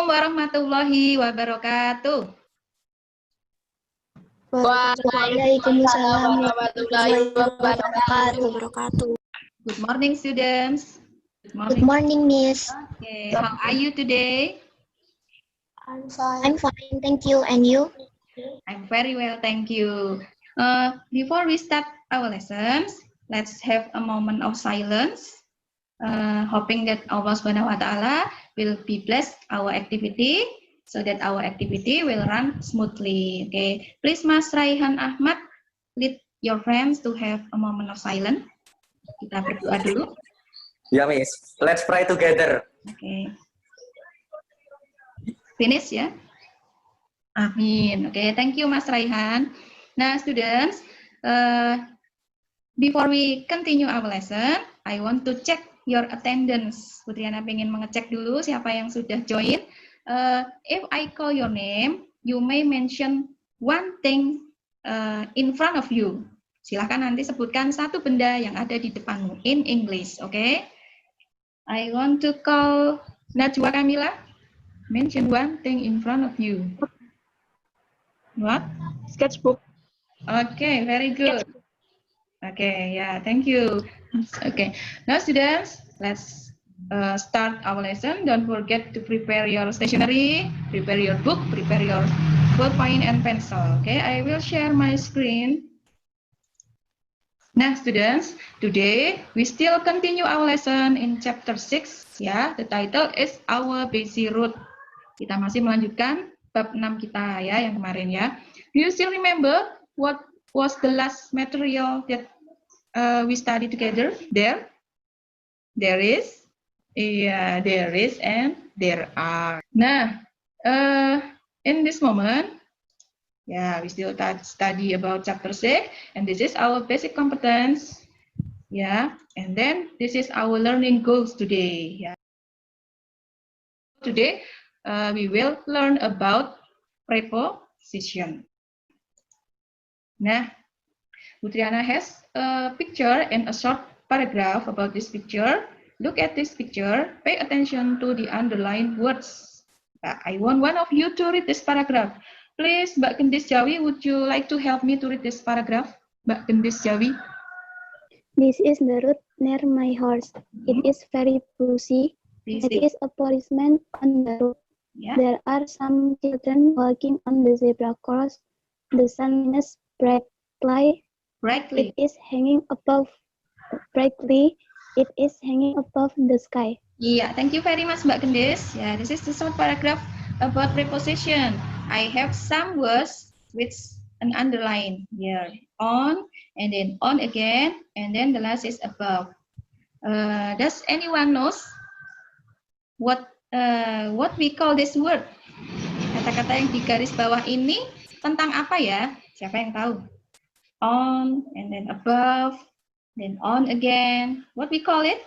warahmatullahi wabarakatuh. Waalaikumsalam warahmatullahi wabarakatuh. Good morning, students. Good morning, Miss. Okay, how are you today? I'm fine, thank you. And you? I'm very well, thank you. Before we start our lessons, let's have a moment of silence. Hoping that Allah Subhanahu wa Ta'ala will be blessed our activity so that our activity will run smoothly. Okay, please Mas Raihan Ahmad, lead your friends to have a moment of silence. Kita berdoa dulu. Ya, Miss. Let's pray together. Okay. Finish ya. Amin. Okay, thank you Mas Raihan. Nah, students, before we continue our lesson, I want to check your attendance. Putriana pengen mengecek dulu siapa yang sudah join. If I call your name, you may mention one thing in front of you. Silahkan nanti sebutkan satu benda yang ada di depanmu in English, oke? Okay? I want to call Najwa Kamila. Mention one thing in front of you. What? Sketchbook. Okay, very good. Okay, yeah, thank you. Okay, now students, let's start our lesson. Don't forget to prepare your stationery, prepare your book, prepare your ballpoint and pencil. Okay, I will share my screen. Now students, today we still continue our lesson in chapter 6. Ya, the title is Our Busy Road. Kita masih melanjutkan bab 6 kita ya, yang kemarin ya. Do you still remember what was the last material that we study together? There is, there is and there are. Nah, in this moment, we still study about chapter 6, and this is our basic competence. And then this is our learning goals today. Today, we will learn about preposition. Nah, Putriana has a picture and a short paragraph about this picture. Look at this picture. Pay attention to the underlined words. I want one of you to read this paragraph. Please, Mbak Gendis Jawi, would you like to help me to read this paragraph? Mbak Gendis Jawi. This is the road near my house. It is very busy. There is a policeman on the road. There are some children walking on the zebra cross. The sun is brightly. It is hanging above the sky. Yeah, thank you very much, Mbak Gendis. Yeah, this is the short paragraph about preposition. I have some words with an underline here. On, and then on again, and then the last is above. Does anyone knows what we call this word? Kata-kata yang di garis bawah ini tentang apa ya? Siapa yang tahu? On, and then above, then on again. What we call it?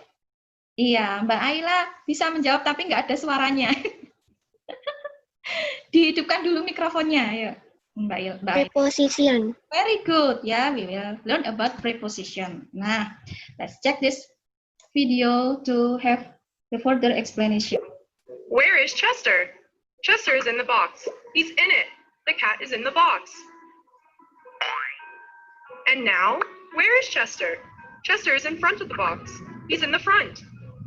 Iya, Mbak Ayla bisa menjawab tapi nggak ada suaranya. Dihidupkan dulu mikrofonnya, ayo. Mbak Ayla. Preposition. Very good, ya. We will learn about preposition. Nah, let's check this video to have the further explanation. Where is Chester? Chester is in the box. He's in it. The cat is in the box. And now, where is Chester? Chester is in front of the box. He's in the front.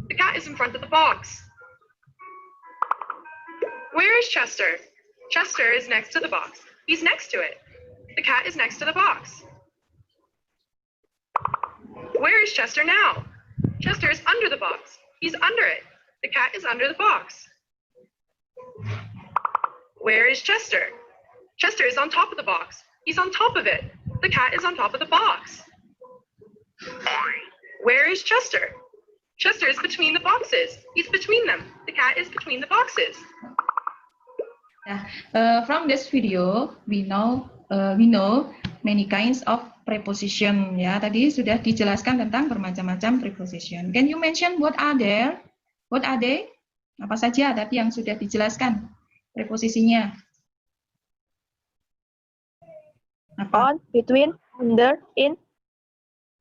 The cat is in front of the box. Where is Chester? Chester is next to the box. He's next to it. The cat is next to the box. Where is Chester now? Chester is under the box. He's under it. The cat is under the box. Where is Chester? Chester is on top of the box. He's on top of it. The cat is on top of the box. Where is Chester? Chester is between the boxes. He's between them. The cat is between the boxes. From this video, we know many kinds of preposition. Ya, tadi sudah dijelaskan tentang bermacam-macam preposition. Can you mention what are there? What are they? Apa saja tadi yang sudah dijelaskan preposisinya? On, between, under, in.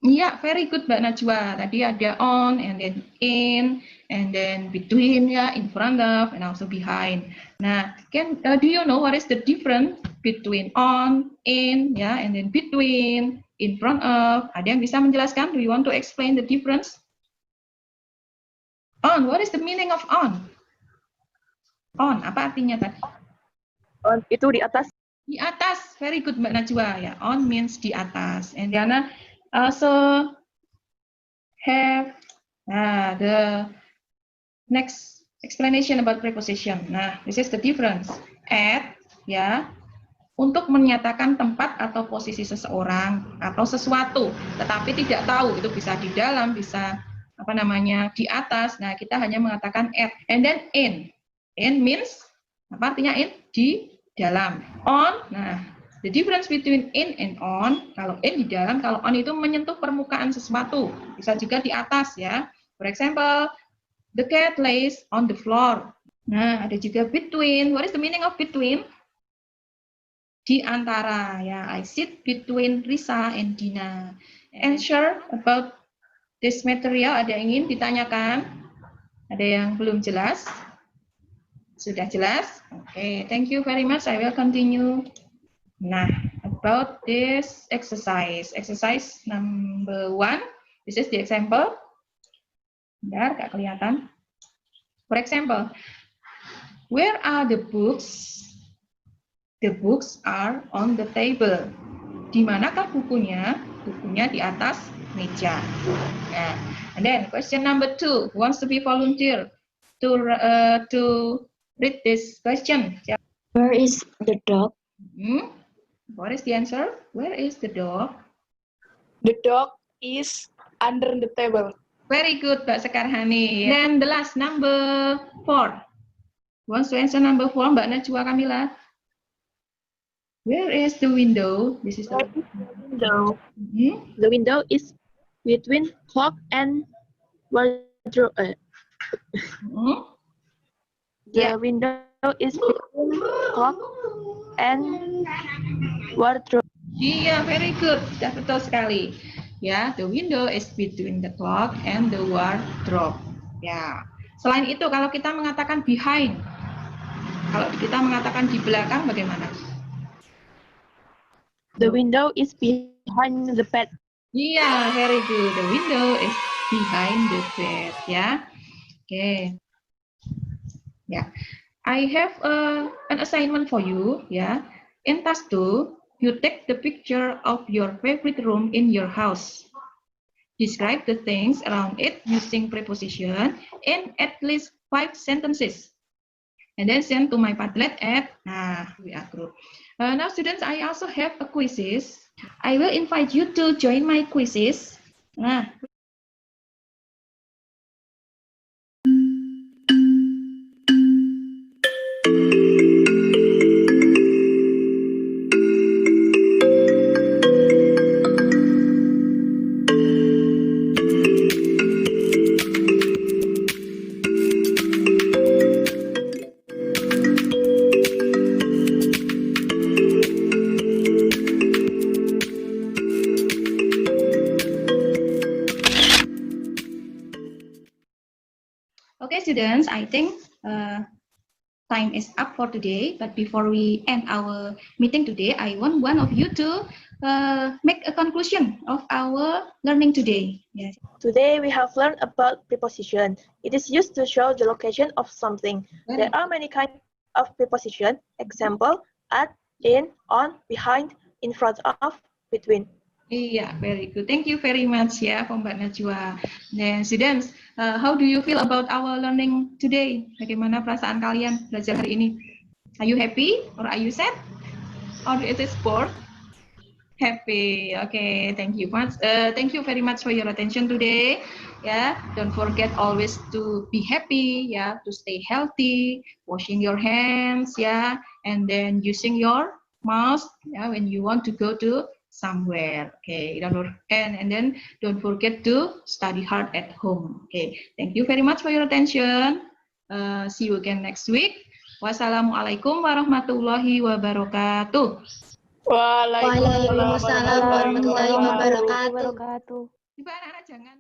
Yeah, very good Mbak Najwa. Tadi ada on, and then in, and then between, ya, in front of, and also behind. Nah, do you know what is the difference between on, in, ya, and then between, in front of? Ada yang bisa menjelaskan? Do you want to explain the difference? On, what is the meaning of on? On, apa artinya tadi? On itu di atas. Di atas, very good Mbak Najwa, ya. On means di atas. And Diana also have the next explanation about preposition. Nah, this is the difference. At, ya, untuk menyatakan tempat atau posisi seseorang atau sesuatu, tetapi tidak tahu itu bisa di dalam, bisa apa namanya di atas. Nah, kita hanya mengatakan at. And then in. In means apa artinya in? Di dalam. On. Nah, the difference between in and on. Kalau in di dalam, kalau on itu menyentuh permukaan sesuatu. Bisa juga di atas, ya. For example, the cat lays on the floor. Nah, ada juga between. What is the meaning of between? Di antara, ya. I sit between Risa and Dina. Answer about this material, ada yang ingin ditanyakan? Ada yang belum jelas? Sudah jelas? Okay, thank you very much. I will continue. Nah, about this exercise. Exercise number 1. This is the example. Bentar, nggak kelihatan. For example, where are the books? The books are on the table. Di manakah bukunya? Bukunya di atas meja. Nah, and then question number 2. Who wants to be volunteer to read this question? Where is the dog? What is the answer? Where is the dog? The dog is under the table. Very good, Mbak Sekarhani. Then the last, number 4. Who wants to answer number 4, Mbak Najwa Kamila? Where is the window? This is the Window. The window is between clock and wardrobe. The window is between clock and wardrobe. Iya, very good. Sudah betul sekali. Ya, the window is between the clock and the wardrobe. Ya. Selain itu, kalau kita mengatakan behind, kalau kita mengatakan di belakang, bagaimana? The window is behind the bed. Iya, very good. The window is behind the bed. Ya, oke. Ya, I have an assignment for you. Ya, in task 2, you take the picture of your favorite room in your house. Describe the things around it using preposition in at least 5 sentences. And then send to my Padlet at WA group. Now students, I also have a quizzes. I will invite you to join my quizzes. Nah, okay, students, I think time is up for today. But before we end our meeting today, I want one of you to make a conclusion of our learning today. Yes. Today we have learned about preposition. It is used to show the location of something. There are many kinds of preposition. Example, at, in, on, behind, in front of, between. Iya, very good. Thank you very much ya, Mbak Najwa. Then students, how do you feel about our learning today? Bagaimana perasaan kalian belajar hari ini? Are you happy or are you sad? Or it is bored? Happy. Okay, thank you much. Thank you very much for your attention today. Yeah, don't forget always to be happy. Yeah, to stay healthy, washing your hands. Yeah, and then using your mask. Yeah, when you want to go to somewhere. Okay, and then don't forget to study hard at home. Okay, thank you very much for your attention. See you again next week. Wassalamualaikum warahmatullahi wabarakatuh. Waalaikumsalam Waalaikumsalam warahmatullahi wabarakatuh. Coba anak-anak jangan